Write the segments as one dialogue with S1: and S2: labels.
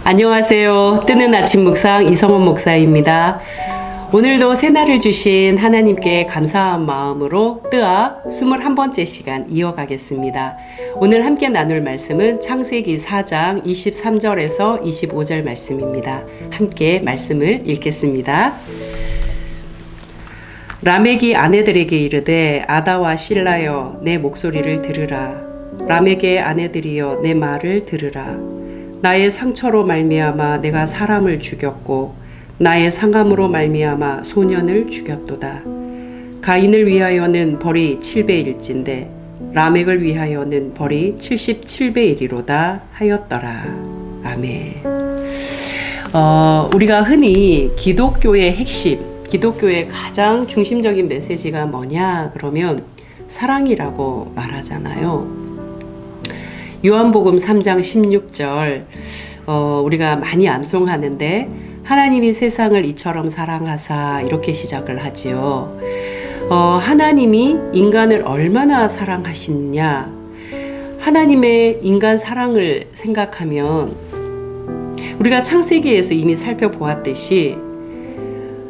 S1: 안녕하세요. 뜨는 아침 묵상 이성원 목사입니다. 오늘도 새날을 주신 하나님께 감사한 마음으로 뜨아 21번째 시간 이어가겠습니다. 오늘 함께 나눌 말씀은 창세기 4장 23절에서 25절 말씀입니다. 함께 말씀을 읽겠습니다. 라멕이 아내들에게 이르되 아다와 실라여 내 목소리를 들으라. 라멕의 아내들이여 내 말을 들으라. 나의 상처로 말미암아 내가 사람을 죽였고 나의 상함으로 말미암아 소년을 죽였도다. 가인을 위하여는 벌이 7배일진데 라멕을 위하여는 벌이 77배이리로다 하였더라. 아멘. 우리가 흔히 기독교의 핵심, 기독교의 가장 중심적인 메시지가 뭐냐 그러면 사랑이라고 말하잖아요. 요한복음 3장 16절 우리가 많이 암송하는데 하나님이 세상을 이처럼 사랑하사 이렇게 시작을 하지요. 하나님이 인간을 얼마나 사랑하시느냐, 하나님의 인간 사랑을 생각하면 우리가 창세기에서 이미 살펴보았듯이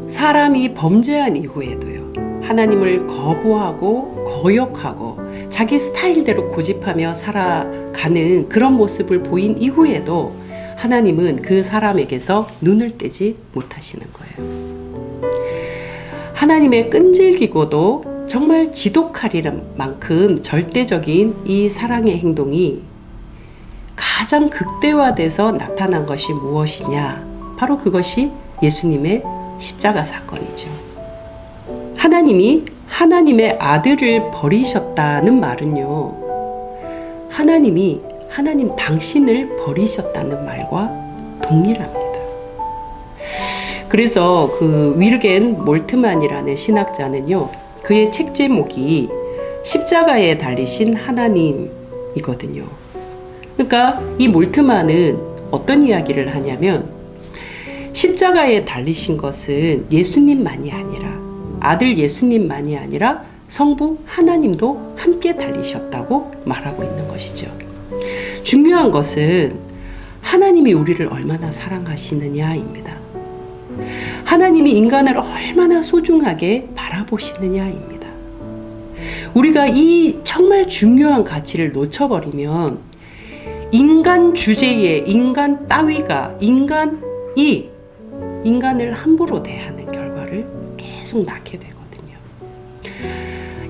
S1: 사람이 범죄한 이후에도요, 하나님을 거부하고 거역하고 자기 스타일대로 고집하며 살아가는 그런 모습을 보인 이후에도 하나님은 그 사람에게서 눈을 떼지 못하시는 거예요. 하나님의 끈질기고도 정말 지독할 만큼 절대적인 이 사랑의 행동이 가장 극대화돼서 나타난 것이 무엇이냐? 바로 그것이 예수님의 십자가 사건이죠. 하나님이 하나님의 아들을 버리셨다는 말은요, 하나님 당신을 버리셨다는 말과 동일합니다. 그래서 그 위르겐 몰트만이라는 신학자는요, 그의 책 제목이 십자가에 달리신 하나님이거든요. 그러니까 이 몰트만은 어떤 이야기를 하냐면 십자가에 달리신 것은 예수님만이 아니라 아들 예수님만이 아니라 성부 하나님도 함께 달리셨다고 말하고 있는 것이죠. 중요한 것은 하나님이 우리를 얼마나 사랑하시느냐입니다. 하나님이 인간을 얼마나 소중하게 바라보시느냐입니다. 우리가 이 정말 중요한 가치를 놓쳐버리면 인간 주제에 인간 따위가 인간을 함부로 대하는 결과를 계속 낳게 되거든요.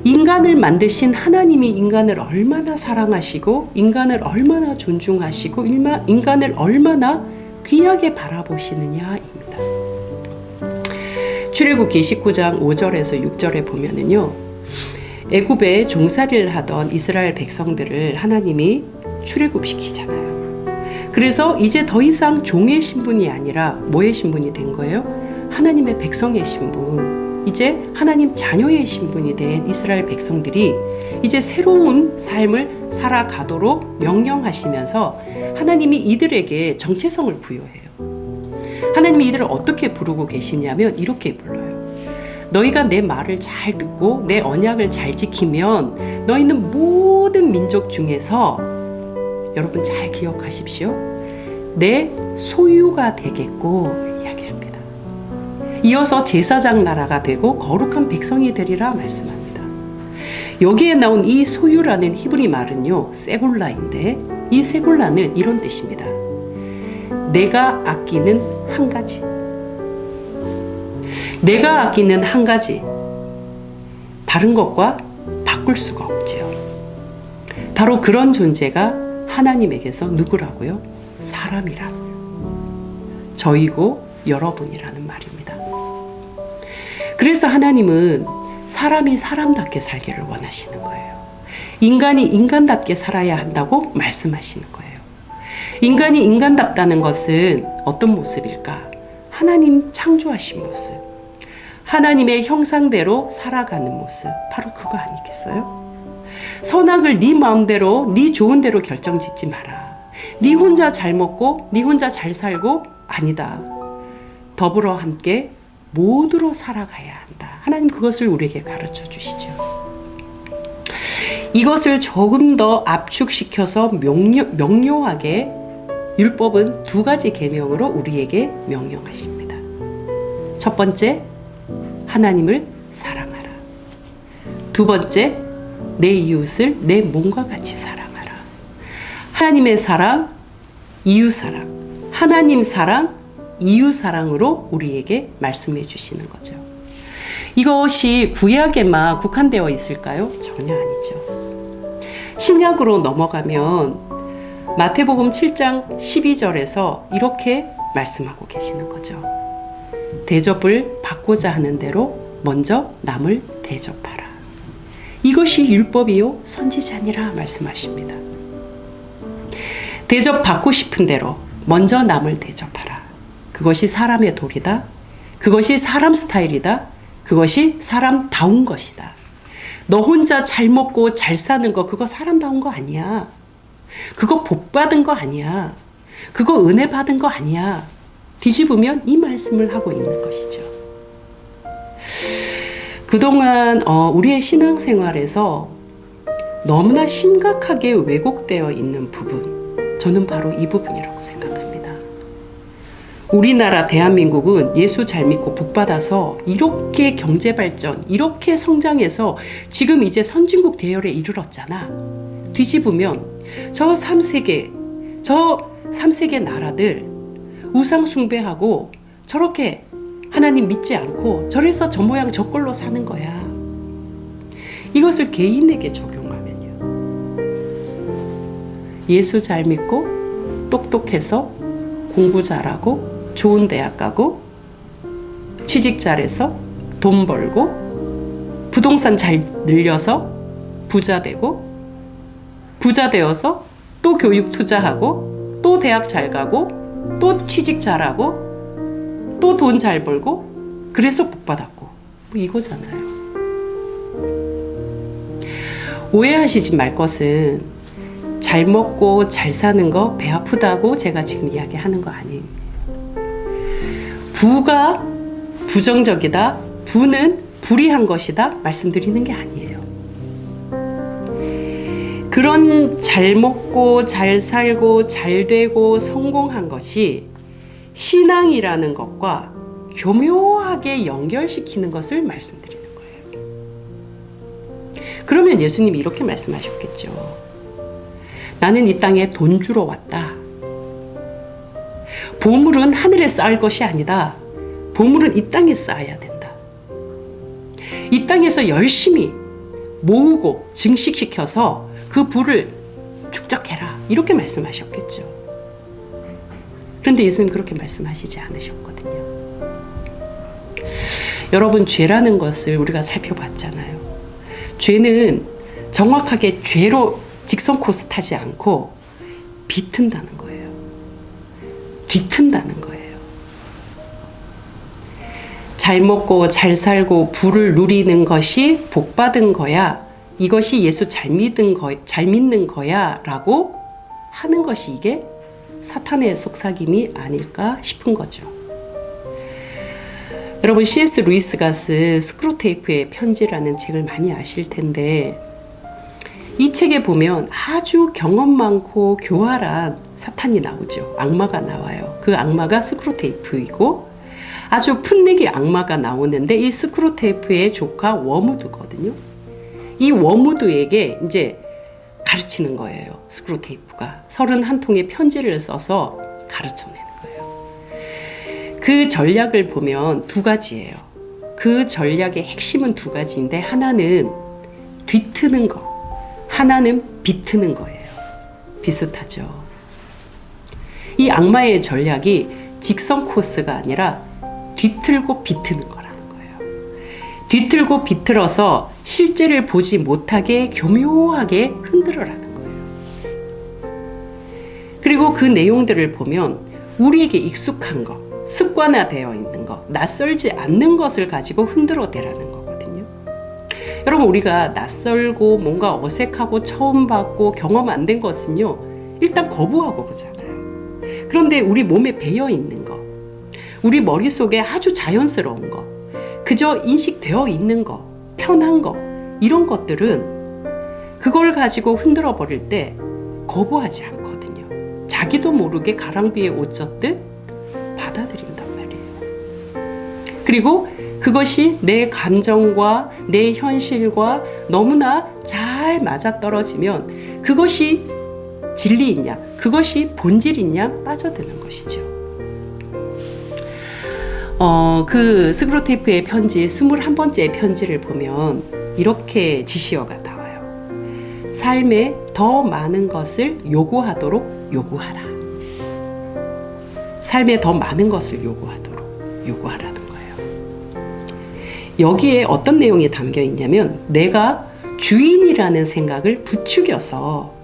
S1: 인간을 만드신 하나님이 인간을 얼마나 사랑하시고 인간을 얼마나 존중하시고 인간을 얼마나 귀하게 바라보시느냐입니다. 출애굽기 19장 5절에서 6절에 보면은요, 애굽에 종살이를 하던 이스라엘 백성들을 하나님이 출애굽시키잖아요. 그래서 이제 더 이상 종의 신분이 아니라 뭐의 신분이 된 거예요? 하나님의 백성의 신분, 이제 하나님 자녀의 신분이 된 이스라엘 백성들이 이제 새로운 삶을 살아가도록 명령하시면서 하나님이 이들에게 정체성을 부여해요. 하나님이 이들을 어떻게 부르고 계시냐면 이렇게 불러요. 너희가 내 말을 잘 듣고 내 언약을 잘 지키면 너희는 모든 민족 중에서, 여러분 잘 기억하십시오, 내 소유가 되겠고 이야기합니다. 이어서 제사장 나라가 되고 거룩한 백성이 되리라 말씀합니다. 여기에 나온 이 소유라는 히브리 말은요, 세굴라인데 이 세굴라는 이런 뜻입니다. 내가 아끼는 한 가지. 내가 아끼는 한 가지. 다른 것과 바꿀 수가 없지요. 바로 그런 존재가 하나님에게서 누구라고요? 사람이라고요. 저이고 여러분이라는 말입니다. 그래서 하나님은 사람이 사람답게 살기를 원하시는 거예요. 인간이 인간답게 살아야 한다고 말씀하시는 거예요. 인간이 인간답다는 것은 어떤 모습일까? 하나님 창조하신 모습, 하나님의 형상대로 살아가는 모습, 바로 그거 아니겠어요? 선악을 네 마음대로 네 좋은 대로 결정짓지 마라. 네 혼자 잘 먹고 네 혼자 잘 살고, 아니다. 더불어 함께 모두로 살아가야 한다. 하나님 그것을 우리에게 가르쳐 주시죠. 이것을 조금 더 압축시켜서 명료하게 율법은 두 가지 계명으로 우리에게 명령하십니다. 첫 번째, 하나님을 사랑하라. 두 번째, 내 이웃을 내 몸과 같이 사랑하라. 하나님의 사랑, 이웃 사랑, 하나님 사랑, 이웃 사랑으로 우리에게 말씀해 주시는 거죠. 이것이 구약에만 국한되어 있을까요? 전혀 아니죠. 신약으로 넘어가면 마태복음 7장 12절에서 이렇게 말씀하고 계시는 거죠. 대접을 받고자 하는 대로 먼저 남을 대접하라. 이것이 율법이요 선지자니라 말씀하십니다. 대접받고 싶은 대로 먼저 남을 대접하라. 그것이 사람의 도리다. 그것이 사람 스타일이다. 그것이 사람다운 것이다. 너 혼자 잘 먹고 잘 사는 거 그거 사람다운 거 아니야. 그거 복 받은 거 아니야. 그거 은혜 받은 거 아니야. 뒤집으면 이 말씀을 하고 있는 것이죠. 그동안 우리의 신앙생활에서 너무나 심각하게 왜곡되어 있는 부분, 저는 바로 이 부분이라고 생각합니다. 우리나라 대한민국은 예수 잘 믿고 복 받아서 이렇게 경제 발전, 이렇게 성장해서 지금 이제 선진국 대열에 이르렀잖아. 뒤집으면 저 3세계 나라들 우상 숭배하고 저렇게 하나님 믿지 않고 저래서 저 모양 저 꼴로 사는 거야. 이것을 개인에게 적용하면요. 예수 잘 믿고 똑똑해서 공부 잘하고 좋은 대학 가고 취직 잘해서 돈 벌고 부동산 잘 늘려서 부자 되고 부자 되어서 또 교육 투자하고 또 대학 잘 가고 또 취직 잘하고 또 돈 잘 벌고 그래서 복 받았고 뭐 이거잖아요. 오해하시지 말 것은 잘 먹고 잘 사는 거 배 아프다고 제가 지금 이야기하는 거 아니에요. 부가 부정적이다, 부는 불의한 것이다 말씀드리는 게 아니에요. 그런 잘 먹고 잘 살고 잘 되고 성공한 것이 신앙이라는 것과 교묘하게 연결시키는 것을 말씀드리는 거예요. 그러면 예수님이 이렇게 말씀하셨겠죠. 나는 이 땅에 돈 주러 왔다. 보물은 하늘에 쌓을 것이 아니다. 보물은 이 땅에 쌓아야 된다. 이 땅에서 열심히 모으고 증식시켜서 그 부를 축적해라. 이렇게 말씀하셨겠죠. 그런데 예수님 그렇게 말씀하시지 않으셨거든요. 여러분, 죄라는 것을 우리가 살펴봤잖아요. 죄는 정확하게 죄로 직선 코스 타지 않고 비튼다는 거예요. 뒤튼다는 거예요. 잘 먹고 잘 살고 부를 누리는 것이 복 받은 거야. 이것이 예수 잘 믿는 거야 라고 하는 것이 이게 사탄의 속삭임이 아닐까 싶은 거죠. 여러분, C.S. 루이스가 쓴 스크루테이프의 편지라는 책을 많이 아실 텐데 이 책에 보면 아주 경험 많고 교활한 사탄이 나오죠. 악마가 나와요. 그 악마가 스크루테이프이고 아주 풋내기 악마가 나오는데 이 스크루테이프의 조카 워무드거든요. 이 워무드에게 이제 가르치는 거예요. 스크루테이프가 31통의 편지를 써서 가르쳐내는 거예요. 그 전략을 보면 두 가지예요. 그 전략의 핵심은 두 가지인데 하나는 뒤트는 거, 하나는 비트는 거예요. 비슷하죠. 이 악마의 전략이 직선 코스가 아니라 뒤틀고 비트는 거라는 거예요. 뒤틀고 비틀어서 실제를 보지 못하게 교묘하게 흔들어라는 거예요. 그리고 그 내용들을 보면 우리에게 익숙한 거, 습관화되어 있는 거, 낯설지 않는 것을 가지고 흔들어대라는 거거든요. 여러분, 우리가 낯설고 뭔가 어색하고 처음 봤고 경험 안 된 것은요, 일단 거부하고 보잖아요. 그런데 우리 몸에 배어 있는 거, 우리 머릿속에 아주 자연스러운 거, 그저 인식되어 있는 거, 편한 거, 이런 것들은 그걸 가지고 흔들어 버릴 때 거부하지 않거든요. 자기도 모르게 가랑비에 옷 젖듯 받아들인단 말이에요. 그리고 그것이 내 감정과 내 현실과 너무나 잘 맞아떨어지면 그것이 진리이냐, 그것이 본질이냐 빠져드는 것이죠. 그 스그로테이프의 편지 21번째 편지를 보면 이렇게 지시어가 나와요. 삶에 더 많은 것을 요구하도록 요구하라. 삶에 더 많은 것을 요구하도록 요구하라는 거예요. 여기에 어떤 내용이 담겨 있냐면 내가 주인이라는 생각을 부추겨서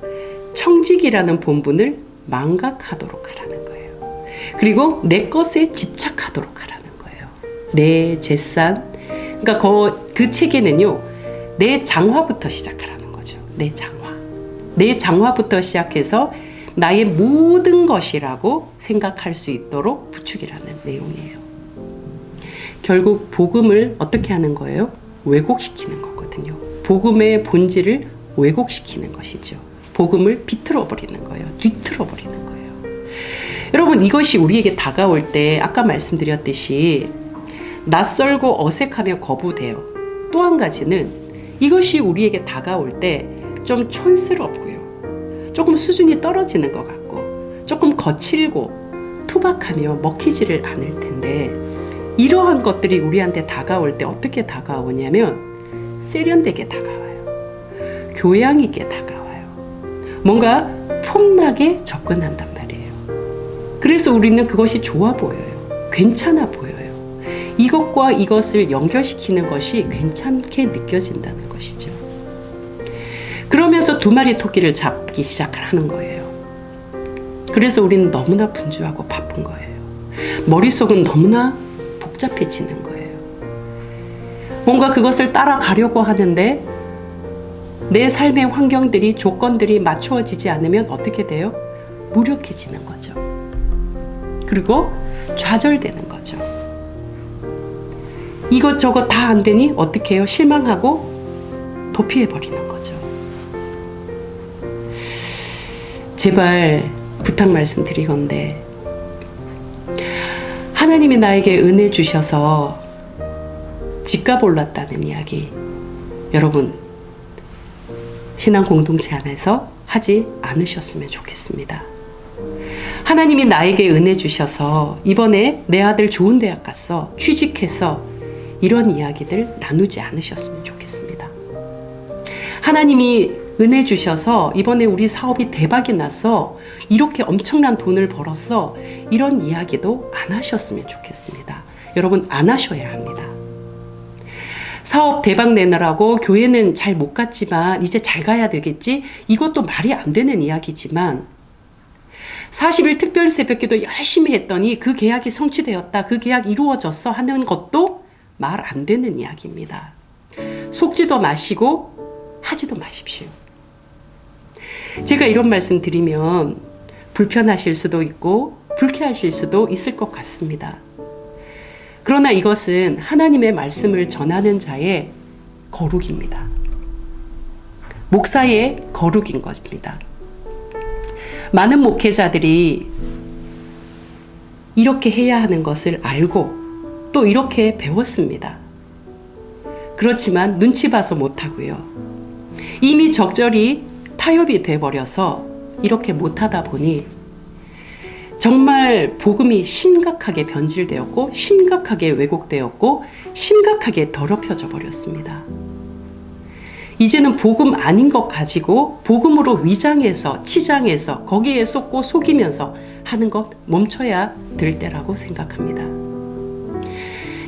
S1: 청직이라는 본분을 망각하도록 하라는 거예요. 그리고 내 것에 집착하도록 하라는 거예요. 내 재산, 그러니까 그 책에는요, 내 장화부터 시작하라는 거죠. 내 장화. 내 장화부터 시작해서 나의 모든 것이라고 생각할 수 있도록 부추기라는 내용이에요. 결국 복음을 어떻게 하는 거예요? 왜곡시키는 거거든요. 복음의 본질을 왜곡시키는 것이죠. 복음을 비틀어 버리는 거예요. 뒤틀어 버리는 거예요. 여러분, 이것이 우리에게 다가올 때 아까 말씀드렸듯이 낯설고 어색하며 거부돼요. 또 한 가지는 이것이 우리에게 다가올 때 좀 촌스럽고요. 조금 수준이 떨어지는 것 같고 조금 거칠고 투박하며 먹히지를 않을 텐데 이러한 것들이 우리한테 다가올 때 어떻게 다가오냐면 세련되게 다가와요. 교양 있게 다가와요. 뭔가 폼나게 접근한단 말이에요. 그래서 우리는 그것이 좋아 보여요. 괜찮아 보여요. 이것과 이것을 연결시키는 것이 괜찮게 느껴진다는 것이죠. 그러면서 두 마리 토끼를 잡기 시작하는 거예요. 그래서 우리는 너무나 분주하고 바쁜 거예요. 머릿속은 너무나 복잡해지는 거예요. 뭔가 그것을 따라가려고 하는데 내 삶의 환경들이, 조건들이 맞추어지지 않으면 어떻게 돼요? 무력해지는 거죠. 그리고 좌절되는 거죠. 이것저것 다 안 되니 어떻게 해요? 실망하고 도피해버리는 거죠. 제발 부탁 말씀드리건대 하나님이 나에게 은혜 주셔서 집값 올랐다는 이야기 여러분 신앙 공동체 안에서 하지 않으셨으면 좋겠습니다. 하나님이 나에게 은혜 주셔서 이번에 내 아들 좋은 대학 갔어, 취직해서 이런 이야기들 나누지 않으셨으면 좋겠습니다. 하나님이 은혜 주셔서 이번에 우리 사업이 대박이 났어, 이렇게 엄청난 돈을 벌었어, 이런 이야기도 안 하셨으면 좋겠습니다. 여러분, 안 하셔야 합니다. 사업 대박 내느라고 교회는 잘 못 갔지만 이제 잘 가야 되겠지, 이것도 말이 안 되는 이야기지만 40일 특별 새벽기도 열심히 했더니 그 계약이 성취되었다, 그 계약 이루어졌어 하는 것도 말 안 되는 이야기입니다. 속지도 마시고 하지도 마십시오. 제가 이런 말씀 드리면 불편하실 수도 있고 불쾌하실 수도 있을 것 같습니다. 그러나 이것은 하나님의 말씀을 전하는 자의 거룩입니다. 목사의 거룩인 것입니다. 많은 목회자들이 이렇게 해야 하는 것을 알고 또 이렇게 배웠습니다. 그렇지만 눈치 봐서 못하고요. 이미 적절히 타협이 돼버려서 이렇게 못하다 보니 정말 복음이 심각하게 변질되었고 심각하게 왜곡되었고 심각하게 더럽혀져 버렸습니다. 이제는 복음 아닌 것 가지고 복음으로 위장해서 치장해서 거기에 쏟고 속이면서 하는 것 멈춰야 될 때라고 생각합니다.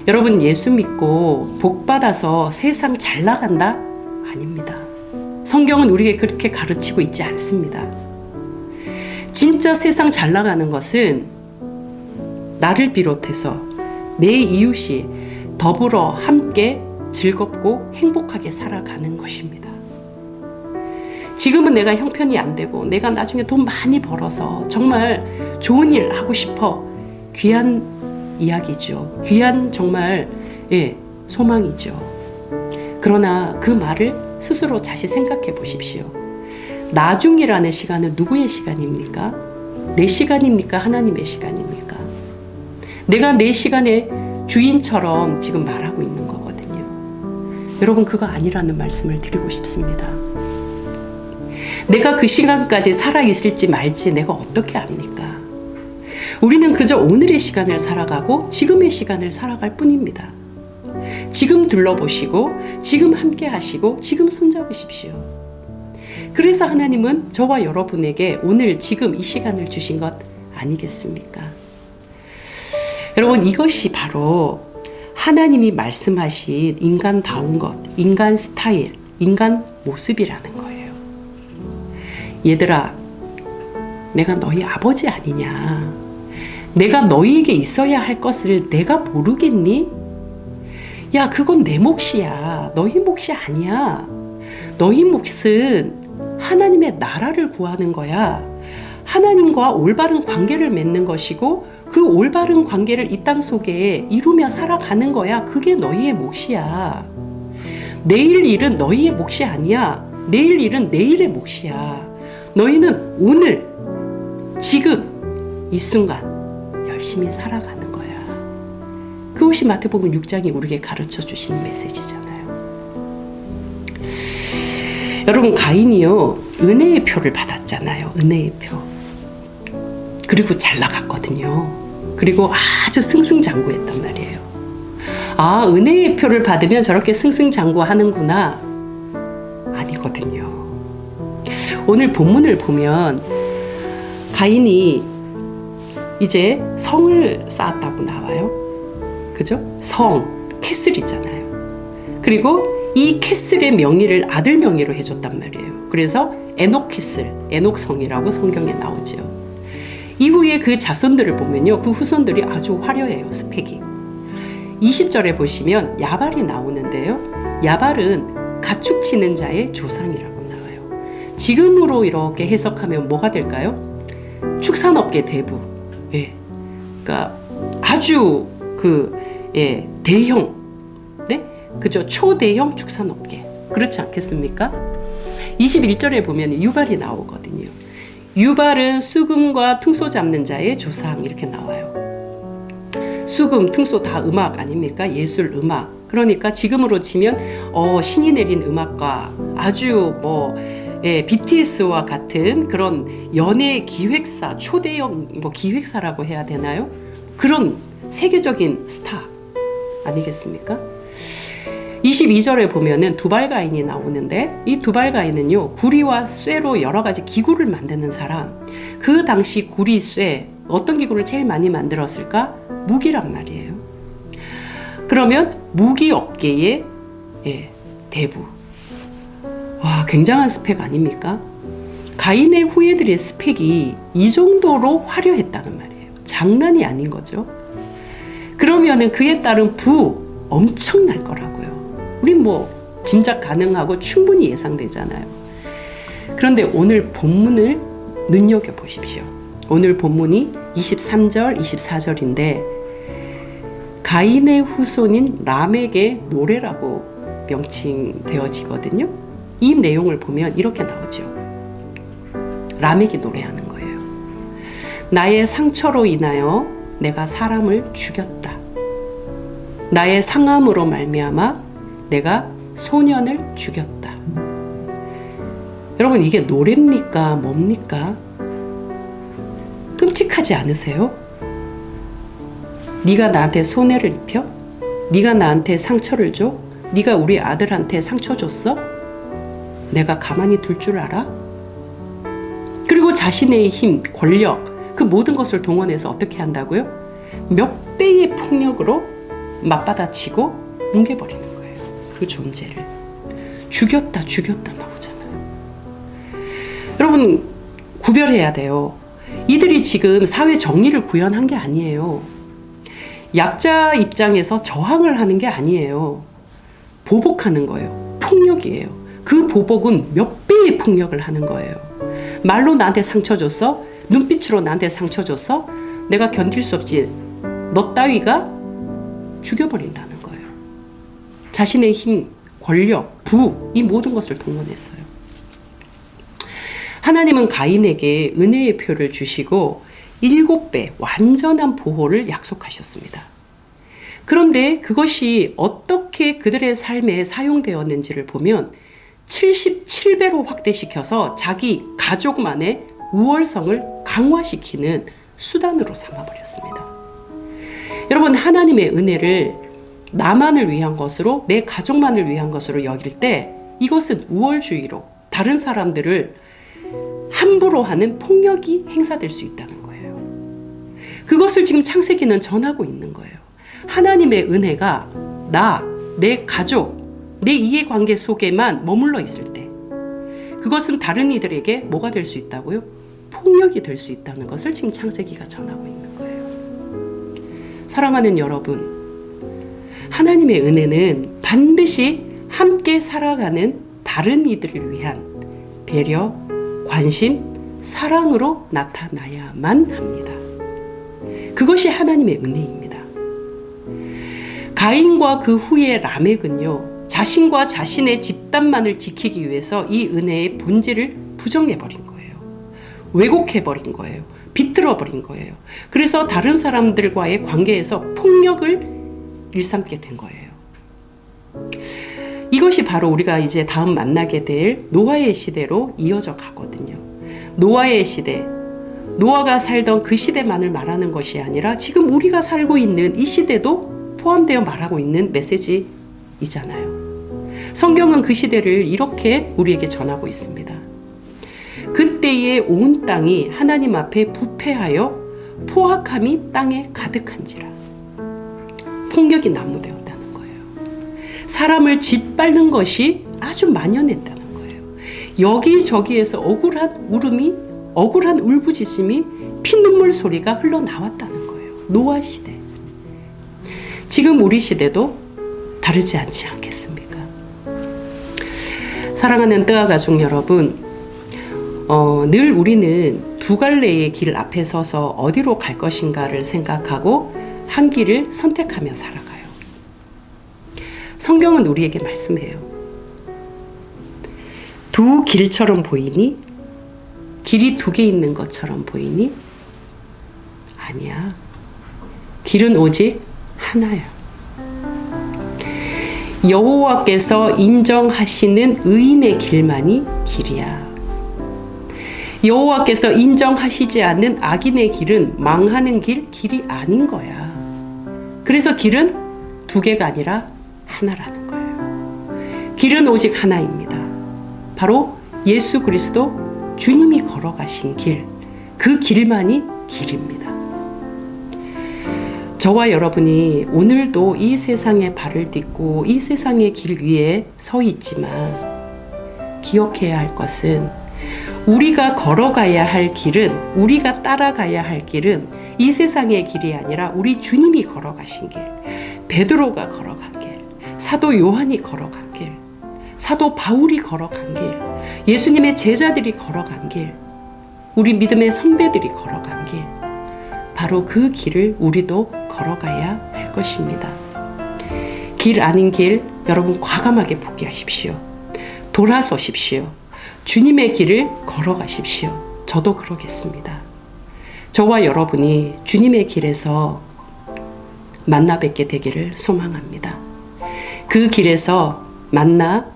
S1: 여러분, 예수 믿고 복 받아서 세상 잘 나간다? 아닙니다. 성경은 우리에게 그렇게 가르치고 있지 않습니다. 진짜 세상 잘 나가는 것은 나를 비롯해서 내 이웃이 더불어 함께 즐겁고 행복하게 살아가는 것입니다. 지금은 내가 형편이 안 되고 내가 나중에 돈 많이 벌어서 정말 좋은 일 하고 싶어. 귀한 이야기죠. 귀한 정말 소망이죠. 그러나 그 말을 스스로 다시 생각해 보십시오. 나중이라는 시간은 누구의 시간입니까? 내 시간입니까? 하나님의 시간입니까? 내가 내 시간의 주인처럼 지금 말하고 있는 거거든요. 여러분, 그거 아니라는 말씀을 드리고 싶습니다. 내가 그 시간까지 살아있을지 말지 내가 어떻게 압니까? 우리는 그저 오늘의 시간을 살아가고 지금의 시간을 살아갈 뿐입니다. 지금 둘러보시고, 지금 함께 하시고, 지금 손잡으십시오. 그래서 하나님은 저와 여러분에게 오늘 지금 이 시간을 주신 것 아니겠습니까? 여러분, 이것이 바로 하나님이 말씀하신 인간다운 것, 인간 스타일, 인간 모습이라는 거예요. 얘들아, 내가 너희 아버지 아니냐? 내가 너희에게 있어야 할 것을 내가 모르겠니? 야, 그건 내 몫이야. 너희 몫이 아니야. 너희 몫은 하나님의 나라를 구하는 거야. 하나님과 올바른 관계를 맺는 것이고, 그 올바른 관계를 이 땅 속에 이루며 살아가는 거야. 그게 너희의 몫이야. 내일 일은 너희의 몫이 아니야. 내일 일은 내일의 몫이야. 너희는 오늘, 지금, 이 순간 열심히 살아가는 거야. 그것이 마태복음 6장이 우리에게 가르쳐 주신 메시지잖아요. 여러분, 가인이요, 은혜의 표를 받았잖아요. 은혜의 표. 그리고 잘 나갔거든요. 그리고 아주 승승장구했단 말이에요. 아, 은혜의 표를 받으면 저렇게 승승장구하는구나. 아니거든요. 오늘 본문을 보면 가인이 이제 성을 쌓았다고 나와요. 그죠? 성, 캐슬이잖아요. 그리고 이 캐슬의 명의를 아들 명의로 해줬단 말이에요. 그래서 에녹 캐슬, 에녹 성이라고 성경에 나오죠. 이후에 그 자손들을 보면요, 그 후손들이 아주 화려해요. 스펙이. 20절에 보시면 야발이 나오는데요. 야발은 가축 치는 자의 조상이라고 나와요. 지금으로 이렇게 해석하면 뭐가 될까요? 축산업계 대부. 예. 그러니까 아주 대형, 네? 그죠? 초대형 축산업계. 그렇지 않겠습니까? 21절에 보면 유발이 나오거든요. 유발은 수금과 퉁소 잡는 자의 조상, 이렇게 나와요. 수금, 퉁소 다 음악 아닙니까? 예술, 음악. 그러니까 지금으로 치면 신이 내린 음악가, 아주 BTS와 같은 그런 연예 기획사, 초대형 기획사라고 해야 되나요? 그런 세계적인 스타 아니겠습니까? 22절에 보면은 두발가인이 나오는데, 이 두발가인은요, 구리와 쇠로 여러 가지 기구를 만드는 사람. 그 당시 구리, 쇠, 어떤 기구를 제일 많이 만들었을까? 무기란 말이에요. 그러면 무기 업계의 대부. 와, 굉장한 스펙 아닙니까? 가인의 후예들의 스펙이 이 정도로 화려했다는 말이에요. 장난이 아닌 거죠. 그러면은 그에 따른 부 엄청날 거라고요. 우린 짐작 가능하고 충분히 예상되잖아요. 그런데 오늘 본문을 눈여겨보십시오. 오늘 본문이 23절, 24절인데 가인의 후손인 람에게 노래라고 명칭되어지거든요. 이 내용을 보면 이렇게 나오죠. 람에게 노래하는 거예요. 나의 상처로 인하여 내가 사람을 죽였다. 나의 상함으로 말미암아 내가 소년을 죽였다. 여러분, 이게 노래입니까? 뭡니까? 끔찍하지 않으세요? 네가 나한테 손해를 입혀? 네가 나한테 상처를 줘? 네가 우리 아들한테 상처 줬어? 내가 가만히 둘 줄 알아? 그리고 자신의 힘, 권력, 그 모든 것을 동원해서 어떻게 한다고요? 몇 배의 폭력으로 맞받아치고 뭉개버리는 거예요. 그 존재를. 죽였다 나오잖아요. 여러분, 구별해야 돼요. 이들이 지금 사회 정의를 구현한 게 아니에요. 약자 입장에서 저항을 하는 게 아니에요. 보복하는 거예요. 폭력이에요. 그 보복은 몇 배의 폭력을 하는 거예요. 말로 나한테 상처 줬어? 눈빛으로 나한테 상처 줬어? 내가 견딜 수 없지. 너 따위가 죽여버린다는 거예요. 자신의 힘, 권력, 부, 이 모든 것을 동원했어요. 하나님은 가인에게 은혜의 표를 주시고 7배 완전한 보호를 약속하셨습니다. 그런데 그것이 어떻게 그들의 삶에 사용되었는지를 보면 77배로 확대시켜서 자기 가족만의 우월성을 강화시키는 수단으로 삼아버렸습니다. 여러분, 하나님의 은혜를 나만을 위한 것으로, 내 가족만을 위한 것으로 여길 때 이것은 우월주의로 다른 사람들을 함부로 하는 폭력이 행사될 수 있다는 거예요. 그것을 지금 창세기는 전하고 있는 거예요. 하나님의 은혜가 내 가족, 내 이해관계 속에만 머물러 있을 때 그것은 다른 이들에게 뭐가 될 수 있다고요? 폭력이 될 수 있다는 것을 지금 창세기가 전하고 있는 거예요. 사랑하는 여러분, 하나님의 은혜는 반드시 함께 살아가는 다른 이들을 위한 배려, 관심, 사랑으로 나타나야만 합니다. 그것이 하나님의 은혜입니다. 가인과 그 후에 라멕은요, 자신과 자신의 집단만을 지키기 위해서 이 은혜의 본질을 부정해버린 거예요. 왜곡해버린 거예요. 비틀어버린 거예요. 그래서 다른 사람들과의 관계에서 폭력을 일삼게 된 거예요. 이것이 바로 우리가 이제 다음 만나게 될 노아의 시대로 이어져 가거든요. 노아의 시대, 노아가 살던 그 시대만을 말하는 것이 아니라 지금 우리가 살고 있는 이 시대도 포함되어 말하고 있는 메시지이잖아요. 성경은 그 시대를 이렇게 우리에게 전하고 있습니다. 그때의 온 땅이 하나님 앞에 부패하여 포악함이 땅에 가득한지라. 폭력이 난무되었다는 거예요. 사람을 짓밟는 것이 아주 만연했다는 거예요. 여기저기에서 억울한 울음이, 억울한 울부짖음이, 피눈물 소리가 흘러나왔다는 거예요. 노아 시대. 지금 우리 시대도 다르지 않지 않겠습니까? 사랑하는 뜨아 가족 여러분, 늘 우리는 두 갈래의 길 앞에 서서 어디로 갈 것인가를 생각하고 한 길을 선택하며 살아가요. 성경은 우리에게 말씀해요. 두 길처럼 보이니? 길이 두 개 있는 것처럼 보이니? 아니야. 길은 오직 하나야. 여호와께서 인정하시는 의인의 길만이 길이야. 여호와께서 인정하시지 않는 악인의 길은 망하는 길이 아닌 거야. 그래서 길은 두 개가 아니라 하나라는 거예요. 길은 오직 하나입니다. 바로 예수 그리스도 주님이 걸어가신 길, 그 길만이 길입니다. 저와 여러분이 오늘도 이 세상에 발을 딛고 이 세상의 길 위에 서 있지만 기억해야 할 것은 우리가 걸어가야 할 길은, 우리가 따라가야 할 길은 이 세상의 길이 아니라 우리 주님이 걸어가신 길, 베드로가 걸어간 길, 사도 요한이 걸어간 길, 사도 바울이 걸어간 길, 예수님의 제자들이 걸어간 길, 우리 믿음의 선배들이 걸어간 길, 바로 그 길을 우리도 걸어가야 할 것입니다. 길 아닌 길 여러분 과감하게 포기하십시오. 돌아서십시오. 주님의 길을 걸어가십시오. 저도 그러겠습니다. 저와 여러분이 주님의 길에서 만나 뵙게 되기를 소망합니다. 그 길에서 만나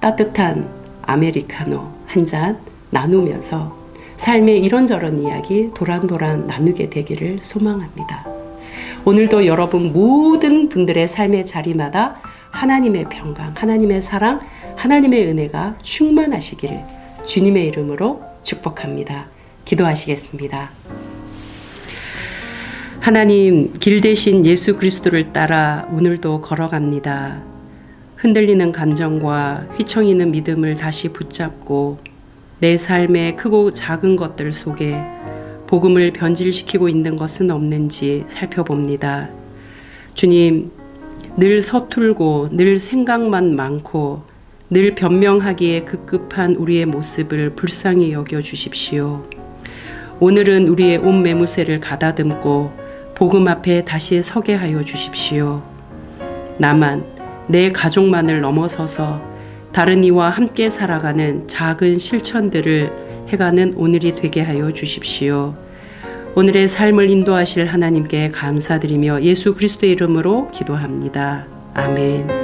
S1: 따뜻한 아메리카노 한 잔 나누면서 삶의 이런저런 이야기 도란도란 나누게 되기를 소망합니다. 오늘도 여러분 모든 분들의 삶의 자리마다 하나님의 평강, 하나님의 사랑, 하나님의 은혜가 충만하시기를 주님의 이름으로 축복합니다. 기도하시겠습니다. 하나님, 길 대신 예수 그리스도를 따라 오늘도 걸어갑니다. 흔들리는 감정과 휘청이는 믿음을 다시 붙잡고 내 삶의 크고 작은 것들 속에 복음을 변질시키고 있는 것은 없는지 살펴봅니다. 주님, 늘 서툴고 늘 생각만 많고 늘 변명하기에 급급한 우리의 모습을 불쌍히 여겨 주십시오. 오늘은 우리의 온 매무새를 가다듬고 복음 앞에 다시 서게 하여 주십시오. 나만, 내 가족만을 넘어서서 다른 이와 함께 살아가는 작은 실천들을 해가는 오늘이 되게 하여 주십시오. 오늘의 삶을 인도하실 하나님께 감사드리며 예수 그리스도의 이름으로 기도합니다. 아멘.